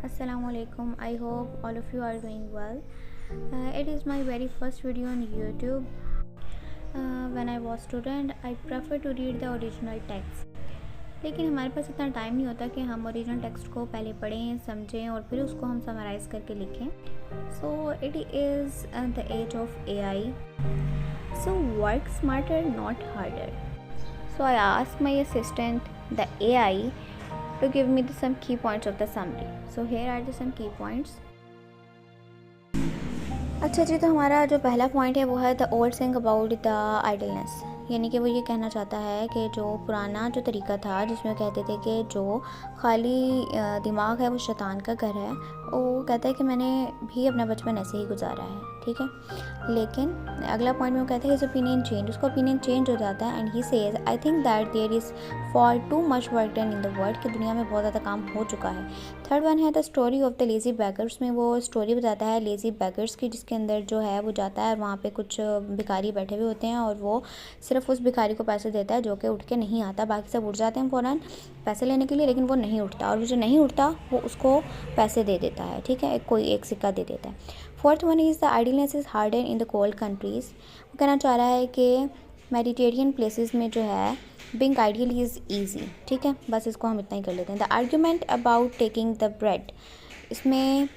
Assalamualaikum. I hope all of you are doing well. It is my very first video on YouTube. When I was student, I prefer to read the original text. लेकिन हमारे पास इतना time नहीं होता कि हम original text को पहले पढ़ें, समझें और फिर उसको हम समराइज़ करके लिखें. So it is the age of AI. So work smarter, not harder. So I asked my assistant, the AI, to give me some key points of the summary. So here are some key points. अच्छा जी, तो हमारा जो पहला point है वो है the old thing about the idleness. यानी कि वो ये कहना चाहता है कि जो पुराना जो तरीका था जिसमें कहते थे कि जो खाली दिमाग है वो शैतान का घर है, वो कहता है कि मैंने भी अपना बचपन ऐसे ही गुजारा है. ठीक है, लेकिन अगला पॉइंट में वो कहता है हिज ओपिनियन चेंज. उसका ओपिनियन चेंज हो जाता है and he says I think that there is for too much work done in the world, कि दुनिया में बहुत ज़्यादा काम हो चुका है. थर्ड वन है the story of the lazy beggars. में वो स्टोरी बताता है लेज़ी बैगर्स की, जिसके अंदर जो है वो जाता है और वहाँ पे कुछ भिखारी बैठे हुए होते हैं और वो सिर्फ उस भिखारी को पैसे देता है जो कि उठ के नहीं आता. बाकी सब उठ जाते हैं फ़ौरन पैसे लेने के लिए, लेकिन वो नहीं उठता, और वो जो नहीं उठता वो उसको पैसे दे देता है. ठीक है, कोई एक सिक्का दे देता है. Fourth one is the idleness is harden in the cold countries. वो कहना चाह रहा है कि मेडिटेरियन प्लेसेस में जो है बिंग आइडियल इज़ ईजी. ठीक है, बस इसको हम इतना ही कर लेते हैं. The argument about taking the bread. इसमें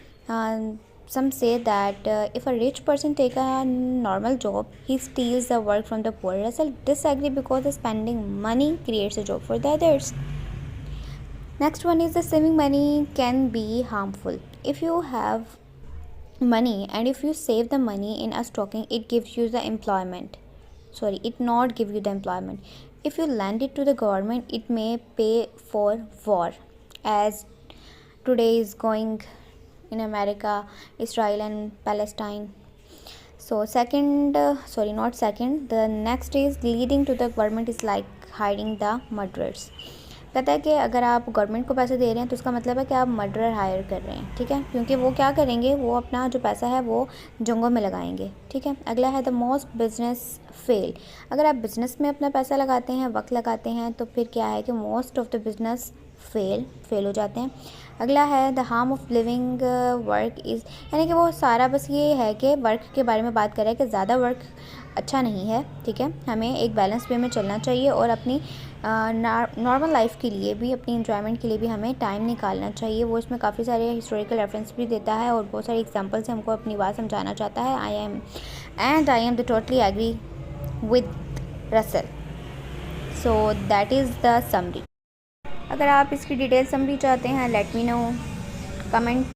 some say that if a rich person take a normal job, he steals the work from the poor. Russell disagree because the spending money creates a job for the others. Next one is the saving money can be harmful. If you have money and if you save the money in a stocking, it gives you the employment. Sorry, it not give you the employment. If you lend it to the government, it may pay for war, as today is going in America, Israel and Palestine. So not second, the next is leading to the government is like hiring the murderers. कहता है कि अगर आप government को पैसे दे रहे हैं तो उसका मतलब है कि आप मर्डरर हायर कर रहे हैं. ठीक है, क्योंकि वो क्या करेंगे, वो अपना जो पैसा है वो जंगों में लगाएंगे. ठीक है, अगला है द मोस्ट बिजनेस फेल. अगर आप बिज़नेस में अपना पैसा लगाते हैं, वक्त लगाते हैं, तो फिर क्या है कि most of the business fail हो जाते हैं. अगला है the harm of living work is, यानी कि वो सारा बस ये है कि वर्क के बारे में बात कर रहा है कि ज़्यादा वर्क अच्छा नहीं है. ठीक है, हमें एक बैलेंस वे में चलना चाहिए और अपनी नॉर्मल लाइफ के लिए भी, अपनी इंजॉयमेंट के लिए भी हमें टाइम निकालना चाहिए. वो इसमें काफ़ी सारे हिस्टोरिकल रेफरेंस भी देता है और बहुत सारे एग्जांपल से हमको अपनी बात समझाना चाहता है. I am the totally agree with Russell. So that is the summary. अगर आप इसकी डिटेल समरी चाहते हैं, लेट मी नो, कमेंट